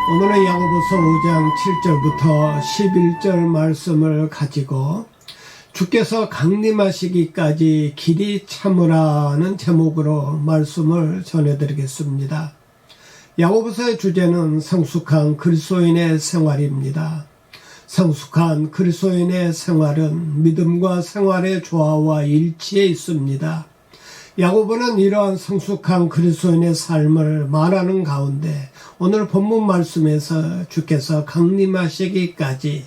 오늘은 야고보서 5장 7절부터 11절 말씀을 가지고 주께서 강림하시기까지 길이 참으라는 제목으로 말씀을 전해드리겠습니다. 야고보서의 주제는 성숙한 그리스도인의 생활입니다. 성숙한 그리스도인의 생활은 믿음과 생활의 조화와 일치에 있습니다. 야고보는 이러한 성숙한 그리스도인의 삶을 말하는 가운데 오늘 본문 말씀에서 주께서 강림하시기까지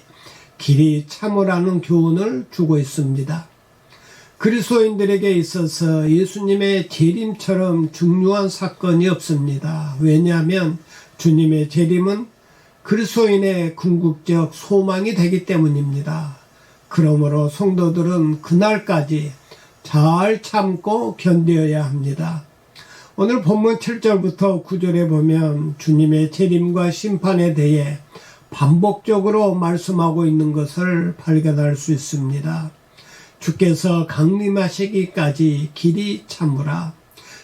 길이 참으라는 교훈을 주고 있습니다. 그리스도인들에게 있어서 예수님의 재림처럼 중요한 사건이 없습니다. 왜냐하면 주님의 재림은 그리스도인의 궁극적 소망이 되기 때문입니다. 그러므로 성도들은 그날까지 잘 참고 견뎌야 합니다. 오늘 본문 7절부터 9절에 보면 주님의 재림과 심판에 대해 반복적으로 말씀하고 있는 것을 발견할 수 있습니다. 주께서 강림하시기까지 길이 참으라.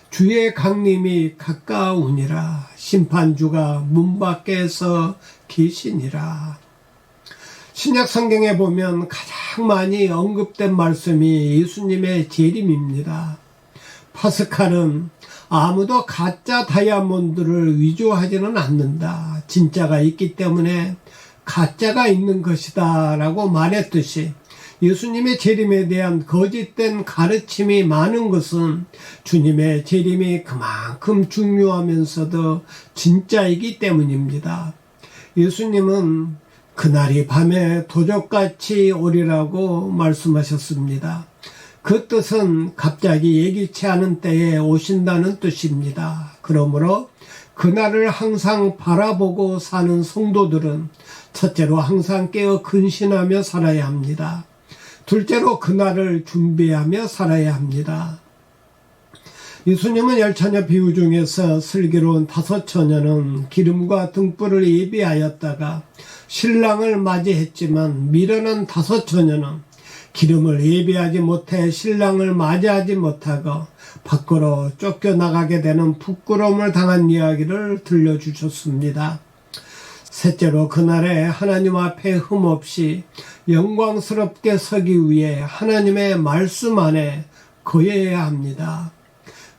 주의 강림이 가까우니라. 심판주가 문 밖에서 계시니라. 신약 성경에 보면 가장 많이 언급된 말씀이 예수님의 재림입니다. 파스칼은 아무도 가짜 다이아몬드를 위조하지는 않는다. 진짜가 있기 때문에 가짜가 있는 것이다 라고 말했듯이 예수님의 재림에 대한 거짓된 가르침이 많은 것은 주님의 재림이 그만큼 중요하면서도 진짜이기 때문입니다. 예수님은 그날이 밤에 도적같이 오리라고 말씀하셨습니다. 그 뜻은 갑자기 예기치 않은 때에 오신다는 뜻입니다. 그러므로 그날을 항상 바라보고 사는 성도들은 첫째로 항상 깨어 근신하며 살아야 합니다. 둘째로 그날을 준비하며 살아야 합니다. 예수님은 열처녀 비유 중에서 슬기로운 5처녀는 기름과 등불을 예비하였다가 신랑을 맞이했지만 미련한 5처녀는 기름을 예비하지 못해 신랑을 맞이하지 못하고 밖으로 쫓겨나가게 되는 부끄러움을 당한 이야기를 들려주셨습니다. 셋째로 그날에 하나님 앞에 흠없이 영광스럽게 서기 위해 하나님의 말씀 안에 거해야 합니다.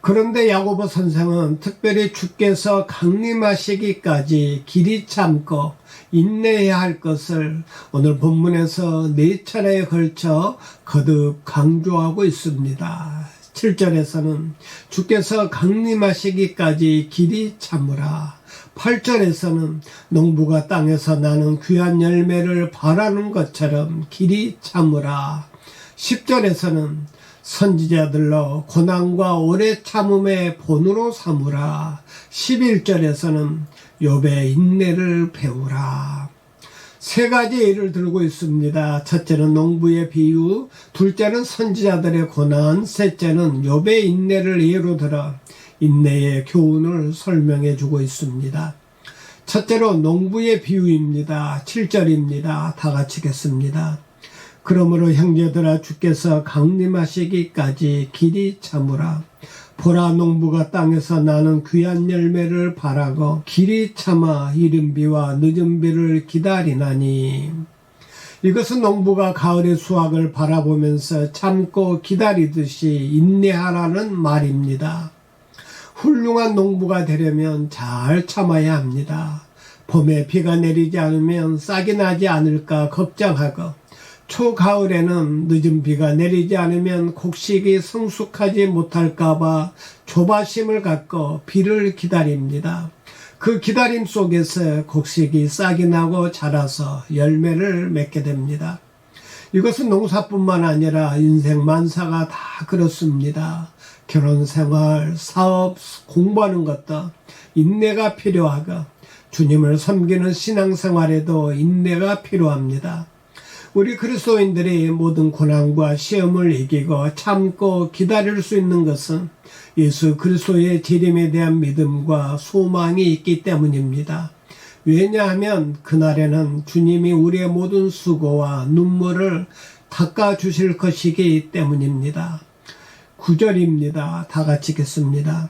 그런데 야고보 선생은 특별히 주께서 강림하시기까지 길이 참고 인내해야 할 것을 오늘 본문에서 4차례에 걸쳐 거듭 강조하고 있습니다. 7절에서는 주께서 강림하시기까지 길이 참으라. 8절에서는 농부가 땅에서 나는 귀한 열매를 바라는 것처럼 길이 참으라. 10절에서는 선지자들로 고난과 오래 참음의 본으로 삼으라. 11절에서는 욥의 인내를 배우라. 3가지 예를 들고 있습니다. 첫째는 농부의 비유, 둘째는 선지자들의 고난, 셋째는 욥의 인내를 예로 들어 인내의 교훈을 설명해 주고 있습니다. 첫째로 농부의 비유입니다. 7절입니다. 다 같이 읽겠습니다. 그러므로 형제들아 주께서 강림하시기까지 길이 참으라. 보라 농부가 땅에서 나는 귀한 열매를 바라고 길이 참아 이른 비와 늦은 비를 기다리나니. 이것은 농부가 가을의 수확을 바라보면서 참고 기다리듯이 인내하라는 말입니다. 훌륭한 농부가 되려면 잘 참아야 합니다. 봄에 비가 내리지 않으면 싹이 나지 않을까 걱정하고 초가을에는 늦은 비가 내리지 않으면 곡식이 성숙하지 못할까봐 조바심을 갖고 비를 기다립니다. 그 기다림 속에서 곡식이 싹이 나고 자라서 열매를 맺게 됩니다. 이것은 농사뿐만 아니라 인생 만사가 다 그렇습니다. 결혼생활, 사업, 공부하는 것도 인내가 필요하고 주님을 섬기는 신앙생활에도 인내가 필요합니다. 우리 그리스도인들이 모든 고난과 시험을 이기고 참고 기다릴 수 있는 것은 예수 그리스도의 재림에 대한 믿음과 소망이 있기 때문입니다. 왜냐하면 그날에는 주님이 우리의 모든 수고와 눈물을 닦아주실 것이기 때문입니다. 9절입니다. 다 같이 읽겠습니다.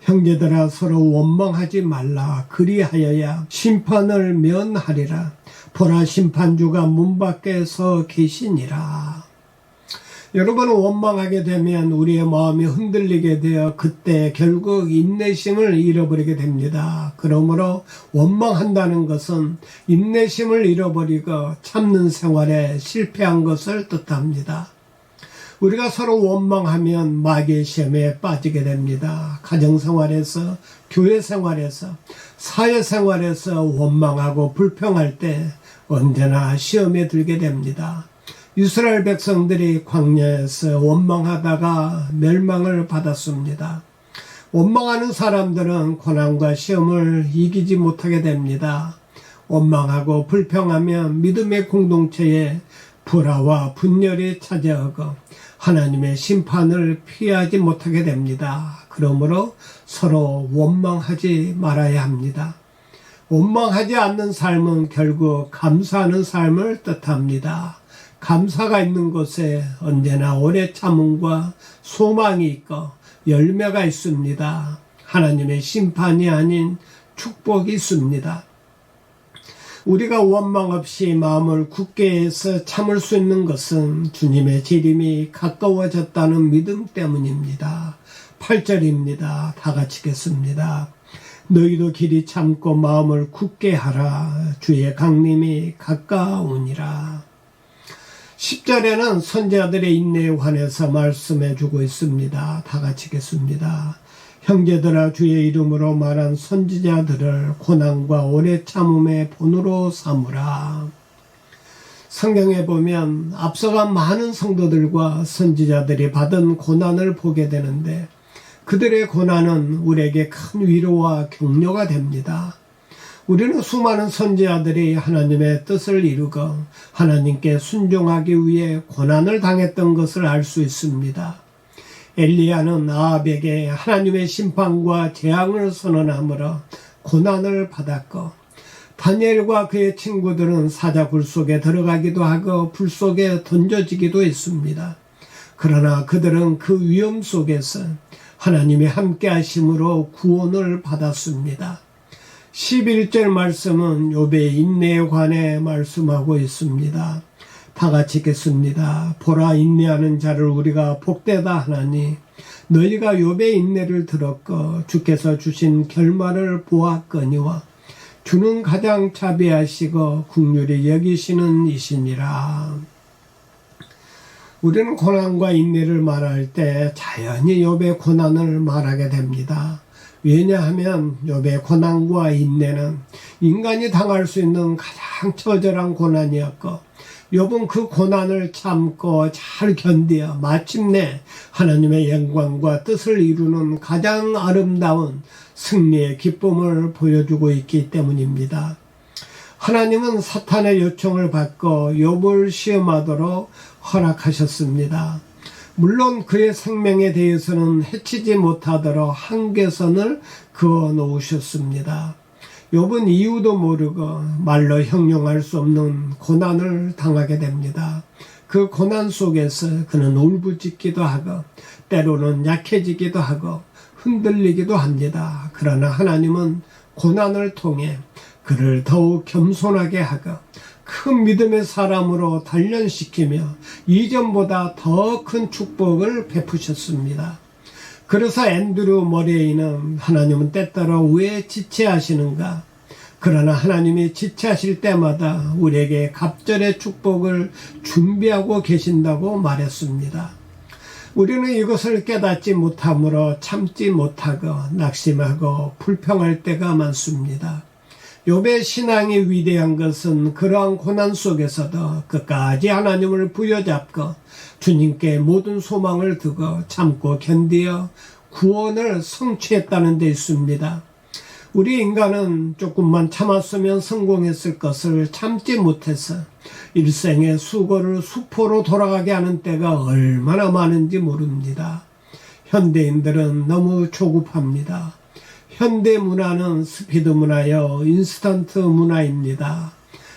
형제들아 서로 원망하지 말라. 그리하여야 심판을 면하리라. 보라 심판주가 문 밖에 서 계시니라. 여러분, 원망하게 되면 우리의 마음이 흔들리게 되어 그때 결국 인내심을 잃어버리게 됩니다. 그러므로 원망한다는 것은 인내심을 잃어버리고 참는 생활에 실패한 것을 뜻합니다. 우리가 서로 원망하면 마귀의 시험에 빠지게 됩니다. 가정생활에서, 교회생활에서, 사회생활에서 원망하고 불평할 때 언제나 시험에 들게 됩니다. 이스라엘 백성들이 광야에서 원망하다가 멸망을 받았습니다. 원망하는 사람들은 고난과 시험을 이기지 못하게 됩니다. 원망하고 불평하면 믿음의 공동체에 불화와 분열이 찾아오고 하나님의 심판을 피하지 못하게 됩니다. 그러므로 서로 원망하지 말아야 합니다. 원망하지 않는 삶은 결국 감사하는 삶을 뜻합니다. 감사가 있는 곳에 언제나 오래 참음과 소망이 있고 열매가 있습니다. 하나님의 심판이 아닌 축복이 있습니다. 우리가 원망 없이 마음을 굳게 해서 참을 수 있는 것은 주님의 재림이 가까워졌다는 믿음 때문입니다. 8절입니다. 다 같이 읽겠습니다. 너희도 길이 참고 마음을 굳게 하라. 주의 강림이 가까우니라. 10절에는 선지자들의 인내에 관해서 말씀해 주고 있습니다. 다 같이 읽겠습니다. 형제들아 주의 이름으로 말한 선지자들을 고난과 오래 참음의 본으로 삼으라. 성경에 보면 앞서간 많은 성도들과 선지자들이 받은 고난을 보게 되는데 그들의 고난은 우리에게 큰 위로와 격려가 됩니다. 우리는 수많은 선지자들이 하나님의 뜻을 이루고 하나님께 순종하기 위해 고난을 당했던 것을 알 수 있습니다. 엘리야는 아합에게 하나님의 심판과 재앙을 선언하므로 고난을 받았고 다니엘과 그의 친구들은 사자굴 속에 들어가기도 하고 불 속에 던져지기도 했습니다. 그러나 그들은 그 위험 속에서 하나님이 함께 하심으로 구원을 받았습니다. 11절 말씀은 욥의 인내에 관해 말씀하고 있습니다. 다 같이 읽겠습니다. 보라 인내하는 자를 우리가 복되다 하나니 너희가 욥의 인내를 들었고 주께서 주신 결말을 보았거니와 주는 가장 자비하시고 긍휼히 여기시는 이시니라. 우리는 고난과 인내를 말할 때 자연히 욥의 고난을 말하게 됩니다. 왜냐하면 욥의 고난과 인내는 인간이 당할 수 있는 가장 처절한 고난이었고 욥은 그 고난을 참고 잘 견디어 마침내 하나님의 영광과 뜻을 이루는 가장 아름다운 승리의 기쁨을 보여주고 있기 때문입니다. 하나님은 사탄의 요청을 받고 욥을 시험하도록 허락하셨습니다. 물론 그의 생명에 대해서는 해치지 못하도록 한계선을 그어 놓으셨습니다. 욥은 이유도 모르고 말로 형용할 수 없는 고난을 당하게 됩니다. 그 고난 속에서 그는 울부짖기도 하고 때로는 약해지기도 하고 흔들리기도 합니다. 그러나 하나님은 고난을 통해 그를 더욱 겸손하게 하고 큰 믿음의 사람으로 단련시키며 이전보다 더 큰 축복을 베푸셨습니다. 그래서 앤드류 머레이는 하나님은 때때로 왜 지체하시는가? 그러나 하나님이 지체하실 때마다 우리에게 갑절의 축복을 준비하고 계신다고 말했습니다. 우리는 이것을 깨닫지 못하므로 참지 못하고 낙심하고 불평할 때가 많습니다. 욥의 신앙이 위대한 것은 그러한 고난 속에서도 끝까지 하나님을 부여잡고 주님께 모든 소망을 두고 참고 견디어 구원을 성취했다는 데 있습니다. 우리 인간은 조금만 참았으면 성공했을 것을 참지 못해서 일생의 수고를 수포로 돌아가게 하는 때가 얼마나 많은지 모릅니다. 현대인들은 너무 조급합니다. 현대 문화는 스피드 문화요, 인스턴트 문화입니다.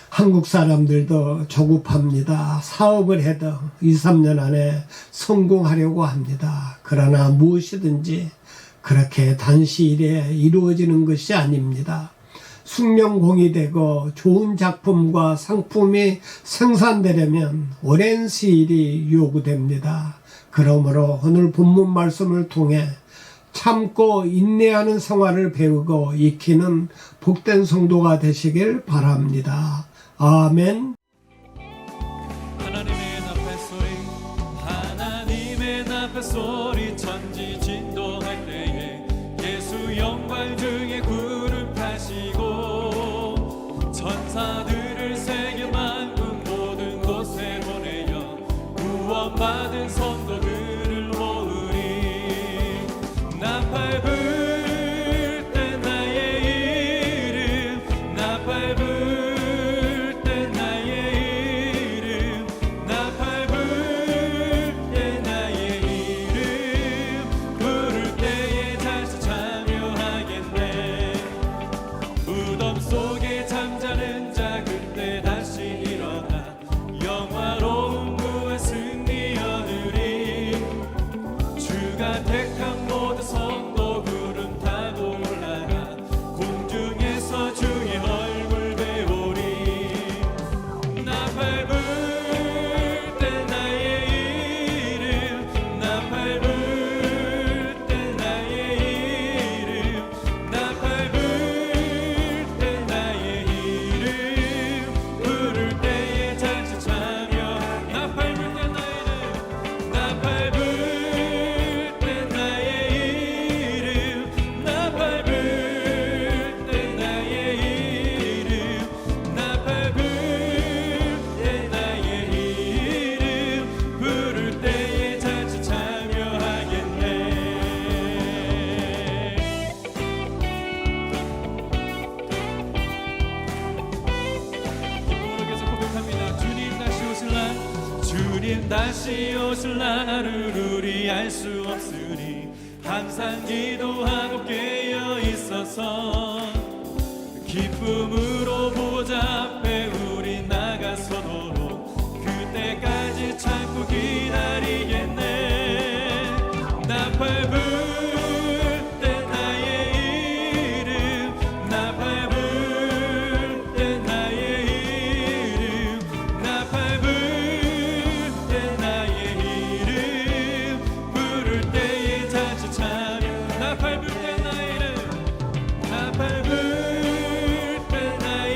한국 사람들도 조급합니다. 사업을 해도 2, 3년 안에 성공하려고 합니다. 그러나 무엇이든지 그렇게 단시일에 이루어지는 것이 아닙니다. 숙련공이 되고 좋은 작품과 상품이 생산되려면 오랜 시일이 요구됩니다. 그러므로 오늘 본문 말씀을 통해 참고 인내하는 생활을 배우고 익히는 복된 성도가 되시길 바랍니다. 아멘. 하나님의 나팔 소리 천지 진동할 때에 예수 영광 중에 구름 타시고 천사들을 세계 만국 모든 곳에 보내어 구원받은 성도들을 모으리. 나팔 불 때 나의 이름 나팔 불 때 나의 이름 나팔 불 때 나의 이름 부를 때에 다시 참여하겠네. 무덤 속에 잠자는 자 그때 다시 일어나 영화로운 구원 승리 얻으리. 주가 택한 모든 성도 구름 타고 올라가 공중에서 주의 얼굴 배우리. 나팔 불 때 나의 이름 나팔 불 때 나의 이름 나팔 불 때 나의 이름 부를 때에 다시 참여. 나팔 불 때 나의 이름 나팔 불 때 나의 이름 나팔 불 때 나의 이름 나팔 불 때 나의 이름 부를 때에 다시 참여하겠네. 기쁨으로 계속 고백합니다. 주님 다시 오실 날 주님 다시 오실 날을 우리 알 수 없으니 항상 기도하고 깨어 있어서 기쁨으로 보좌 앞에 우리 나가서도록 그때까지 참고 기다리겠네. 나팔 불 때 나의 이름 나팔 불 때 나의 이름 나팔 불 때 나의 이름 부를 때에 다시 참여. 나팔 불 때 나의 이름 나팔 불 때 나의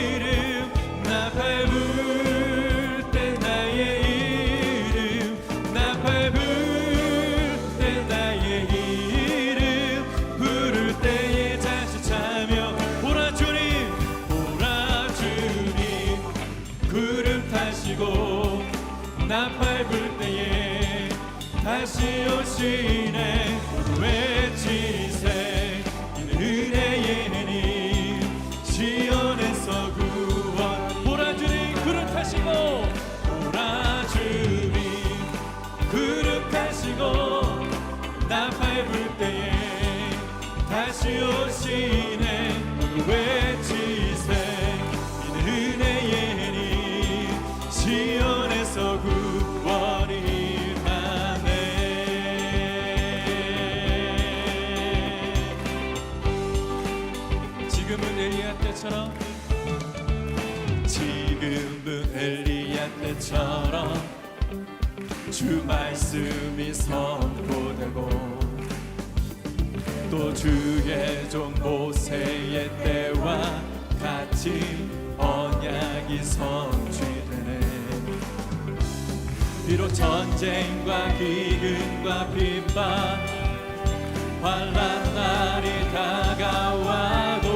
이름 나팔 불 때 나의 이름 나팔 불 때 나의 이름 부를 때에 다시 참여. 보라 주님 구름 타시고 나팔 불 때에 다시 오시네. 외치세 이는 은혜의 님 시온에서 구원. 보라 주님 구름 타시고 보라 주님 구름 타시고 나팔 불 때에 다시 오시네. 외치세 이는 은혜의 님 시온에서 구원이 지금은 엘리야 때처럼 주 말씀이 선포되고 또 주의 종 모세의 때와 같이 언약이 성취되네. 비록 전쟁과 기근과 핍박 환난 날이 다가와도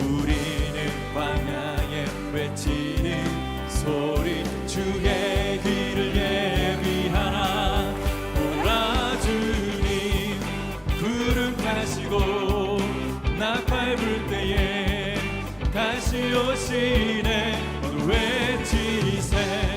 우리는 광야에 외치는 소리 주의 길을 예비하라. 오라 주님 구름 타시고 나팔 불 때에 다시 오시네. 모두 외치세